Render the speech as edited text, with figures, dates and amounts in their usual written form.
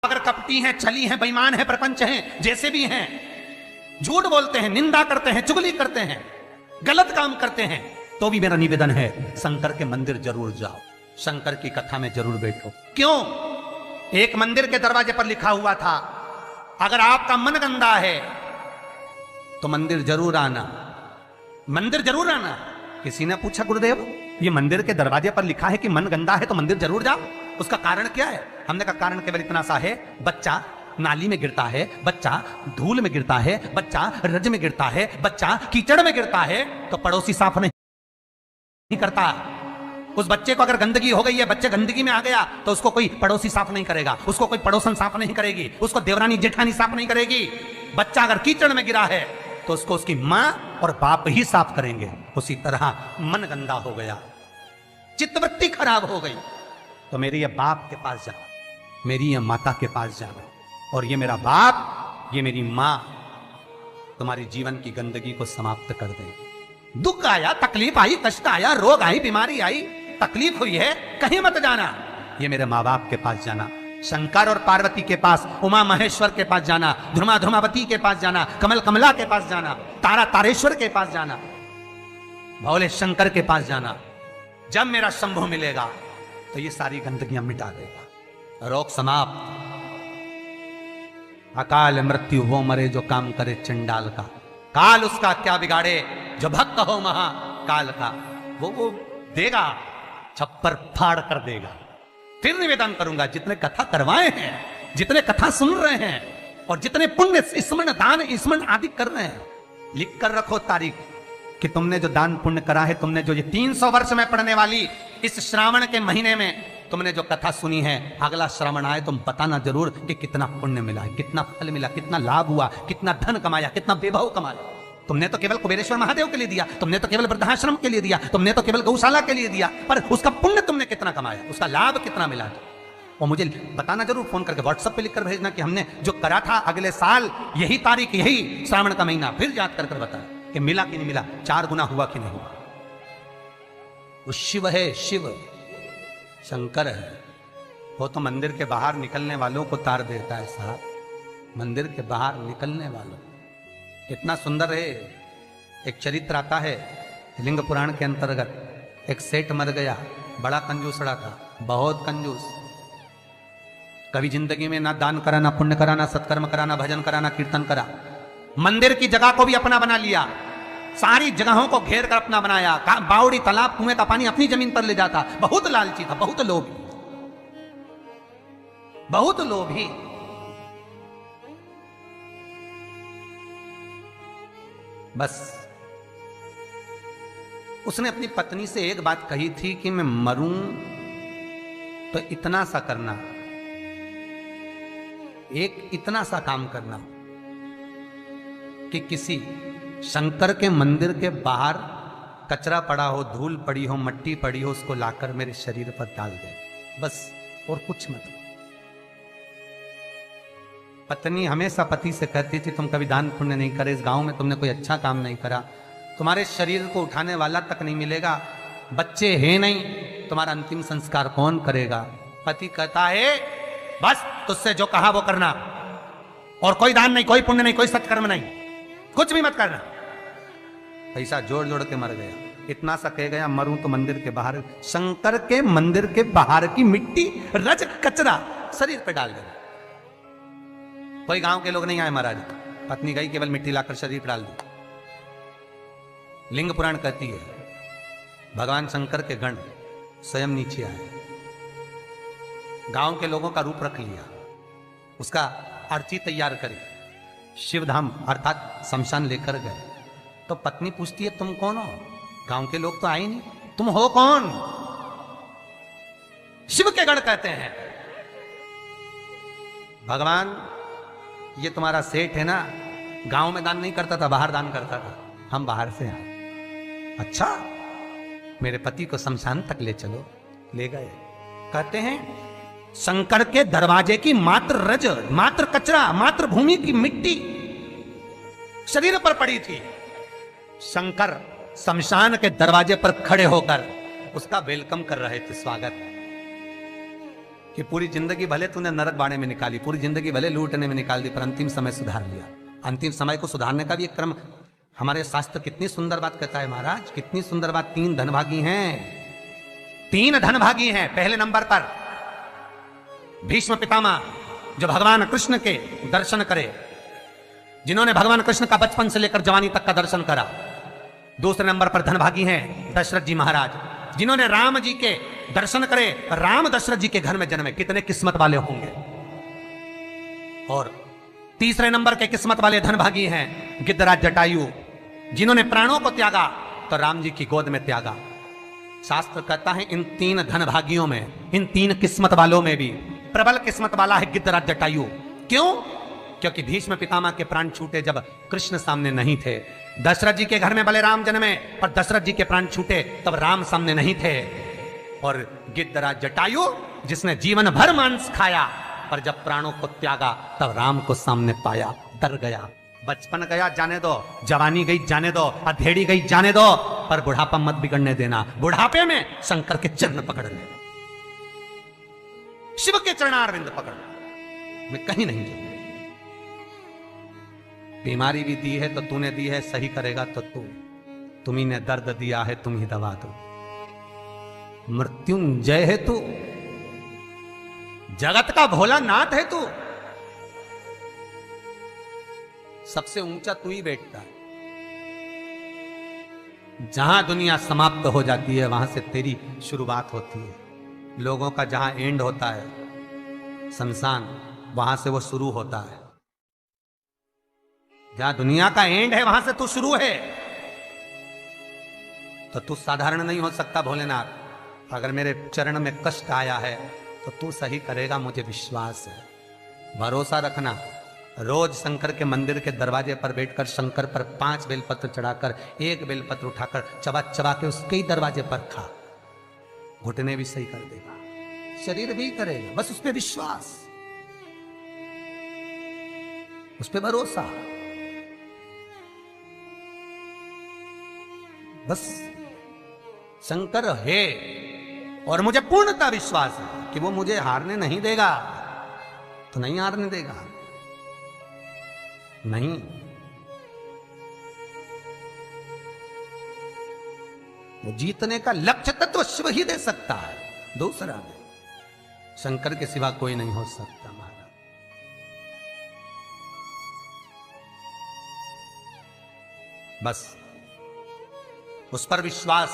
अगर कपटी हैं, छली हैं, बेईमान हैं, प्रपंच हैं, जैसे भी हैं, झूठ बोलते हैं, निंदा करते हैं, चुगली करते हैं, गलत काम करते हैं, तो भी मेरा निवेदन है शंकर के मंदिर जरूर जाओ, शंकर की कथा में जरूर बैठो। क्यों? एक मंदिर के दरवाजे पर लिखा हुआ था, अगर आपका मन गंदा है तो मंदिर जरूर आना, मंदिर जरूर आना। किसी ने पूछा, गुरुदेव ये मंदिर के दरवाजे पर लिखा है कि मन गंदा है तो मंदिर जरूर जाओ, उसका कारण क्या है? हमने कहा कारण केवल इतना सा है, बच्चा नाली में गिरता है, बच्चा धूल में गिरता है, बच्चा रज में गिरता है, बच्चा कीचड़ में गिरता है तो पड़ोसी साफ नहीं करता। उस बच्चे को अगर गंदगी हो गई है, बच्चे गंदगी में आ गया तो उसको कोई पड़ोसी साफ नहीं करेगा, उसको कोई पड़ोसन साफ नहीं करेगी, उसको देवरानी जेठानी साफ नहीं करेगी। बच्चा अगर कीचड़ में गिरा है तो उसको उसकी मां और बाप ही साफ करेंगे। उसी तरह मन गंदा हो गया, चित्तवृत्ति खराब हो गई तो मेरे ये बाप के पास जाओ, मेरी ये माता के पास जाओ, और ये मेरा बाप, ये मेरी मां तुम्हारी जीवन की गंदगी को समाप्त कर देंगे। दुख आया, तकलीफ आई, कष्ट आया, रोग आई, बीमारी आई, तकलीफ हुई है, कहीं मत जाना, ये मेरे माँ बाप के पास जाना, शंकर और पार्वती के पास, उमा महेश्वर के पास जाना, ध्रुमा ध्रुमावती के पास जाना, कमल कमला के पास जाना, तारा तारेश्वर के पास जाना, भोले शंकर के पास जाना। जब मेरा शंभु मिलेगा तो ये सारी गंदगियां मिटा देगा, रोग समाप्त। अकाल मृत्यु वो मरे जो काम करे चंडाल का, काल उसका क्या बिगाड़े जो भक्त हो महाकाल का। वो देगा, छप्पर फाड़ कर देगा। फिर निवेदन करूंगा, जितने कथा करवाए हैं, जितने कथा सुन रहे हैं और जितने पुण्य स्मरण दान स्मरण आदि कर रहे हैं, लिख कर रखो तारीख कि तुमने जो दान पुण्य करा है, तुमने जो ये 300 वर्ष में पढ़ने वाली इस श्रावण के महीने में तुमने जो कथा सुनी है, अगला श्रावण आए तुम बताना जरूर कि कितना पुण्य मिला है, कितना फल मिला, कितना लाभ हुआ, कितना धन कमाया, कितना वैभव कमाया। तुमने तो केवल कुबेरेश्वर महादेव के लिए दिया, तुमने तो केवल वृद्धाश्रम के लिए दिया, तुमने तो केवल गौशाला के लिए दिया, पर उसका पुण्य तुमने कितना कमाया, उसका लाभ कितना मिला। और मुझे बताना जरूर, फोन करके व्हाट्सएप पे लिखकर भेजना कि हमने जो करा था अगले साल यही तारीख, यही श्रावण का महीना, फिर याद कर बता कि मिला कि नहीं मिला, 4 गुना हुआ कि नहीं हुआ। वो शिव है, शिव शंकर है, वो तो मंदिर के बाहर निकलने वालों को तार देता है साहब, मंदिर के बाहर निकलने वालों। कितना सुंदर है। एक चरित्र आता है लिंग पुराण के अंतर्गत, एक सेठ मर गया, बड़ा कंजूसड़ा था, बहुत कंजूस, कभी जिंदगी में ना दान करा, ना पुण्य करा, ना सत्कर्म करा, ना भजन करा, ना कीर्तन करा। मंदिर की जगह को भी अपना बना लिया, सारी जगहों को घेर कर अपना बनाया, बावड़ी तालाब कुएं का पानी अपनी जमीन पर ले जाता। बहुत लालची था, बहुत लोभी, बहुत लोभी। बस उसने अपनी पत्नी से एक बात कही थी कि मैं मरूं तो इतना सा करना, एक इतना सा काम करना कि किसी शंकर के मंदिर के बाहर कचरा पड़ा हो, धूल पड़ी हो, मट्टी पड़ी हो, उसको लाकर मेरे शरीर पर डाल दे, बस, और कुछ मत। पत्नी हमेशा पति से कहती थी, तुम कभी दान पुण्य नहीं करे, इस गांव में तुमने कोई अच्छा काम नहीं करा, तुम्हारे शरीर को उठाने वाला तक नहीं मिलेगा, बच्चे हैं नहीं, तुम्हारा अंतिम संस्कार कौन करेगा। पति कहता है बस तुझसे जो कहा वो करना, और कोई दान नहीं, कोई पुण्य नहीं, कोई सत्कर्म नहीं, कुछ भी मत करना। पैसा जोड़ जोड़ के मर गया। इतना सा कह गया, मरूं तो मंदिर के बाहर, शंकर के मंदिर के बाहर की मिट्टी, रज, कचरा शरीर पे डाल देना। कोई गांव के लोग नहीं आए महाराज, पत्नी गई, केवल मिट्टी लाकर शरीर पर डाल दी। लिंग पुराण कहती है भगवान शंकर के गण स्वयं नीचे आए, गांव के लोगों का रूप रख लिया, उसका अर्ची तैयार करे, शिवधाम अर्थात शमशान लेकर गए। तो पत्नी पूछती है तुम कौन हो? गांव के लोग तो आए नहीं, तुम हो कौन? शिव के गण कहते हैं भगवान ये तुम्हारा सेठ है ना, गांव में दान नहीं करता था, बाहर दान करता था, हम बाहर से आए। अच्छा, मेरे पति को शमशान तक ले चलो। ले गए। कहते हैं शंकर के दरवाजे की मात्र रज, मात्र कचरा, मात्र भूमि की मिट्टी शरीर पर पड़ी थी। शंकर शमशान के दरवाजे पर खड़े होकर उसका वेलकम कर रहे थे, स्वागत। कि पूरी जिंदगी भले तूने नरक बाड़े में निकाली, पूरी जिंदगी भले लूटने में निकाल दी, पर अंतिम समय सुधार लिया। अंतिम समय को सुधारने का भी एक क्रम हमारे शास्त्र कितनी सुंदर बात कहता है महाराज, कितनी सुंदर बात। 3 धनभागी हैं, 3 धनभागी हैं। पहले नंबर पर भीष्म पितामह, जो भगवान कृष्ण के दर्शन करे, जिन्होंने भगवान कृष्ण का बचपन से लेकर जवानी तक का दर्शन करा। दूसरे नंबर पर धनभागी हैं दशरथ जी महाराज, जिन्होंने राम जी के दर्शन करे, राम दशरथ जी के घर में जन्मे। कितने किस्मत वाले होंगे। और तीसरे नंबर के किस्मत वाले धनभागी हैं गिद्धराज जटायु, जिन्होंने प्राणों को त्यागा तो राम जी की गोद में त्यागा। शास्त्र कहता है इन 3 धनभागियों में, इन 3 किस्मत वालों में भी प्रबल किस्मत वाला है गिद्धराज जटायु। क्यों? क्योंकि भीष्म पितामह के प्राण छूटे जब कृष्ण सामने नहीं थे। दशरथ जी के घर में भले राम जन्मे, पर दशरथ जी के प्राण छूटे तब राम सामने नहीं थे। और गिद्धराज जटायु, जिसने जीवन भर मांस खाया, पर जब प्राणों को त्यागा तब राम को सामने पाया, डर गया। बचपन गया जाने दो, जवानी गई जाने दो, अधेड़ी गई जाने दो, पर बुढ़ापा मत बिगड़ने देना। बुढ़ापे में शंकर के चरण पकड़ लेना, शिव के चरणारविंद पकड़ना, मैं कहीं नहीं जाऊंगा। बीमारी भी दी है तो तूने दी है, सही करेगा तो तू, तुम्ही ने दर्द दिया है तुम ही दवा दो। मृत्युंजय है तू, जगत का भोलानाथ है तू, सबसे ऊंचा तू ही बैठता है। जहां दुनिया समाप्त हो जाती है वहां से तेरी शुरुआत होती है। लोगों का जहां एंड होता है शमशान, वहां से वो शुरू होता है। जहां दुनिया का एंड है वहां से तू शुरू है। तो तू साधारण नहीं हो सकता भोलेनाथ। अगर मेरे चरण में कष्ट आया है तो तू सही करेगा, मुझे विश्वास है। भरोसा रखना। रोज शंकर के मंदिर के दरवाजे पर बैठकर शंकर पर 5 बेलपत्र चढ़ाकर, 1 बेलपत्र उठाकर चबा चबा के उसके ही दरवाजे पर खा। घुटने भी सही कर देगा, शरीर भी करेगा। बस उस पर विश्वास, उस पर भरोसा। बस शंकर है और मुझे पूर्णता विश्वास है कि वो मुझे हारने नहीं देगा। तो नहीं हारने देगा, नहीं। वो जीतने का लक्ष्य तत्व शिव ही दे सकता है, दूसरा नहीं। शंकर के सिवा कोई नहीं हो सकता महाराज। बस उस पर विश्वास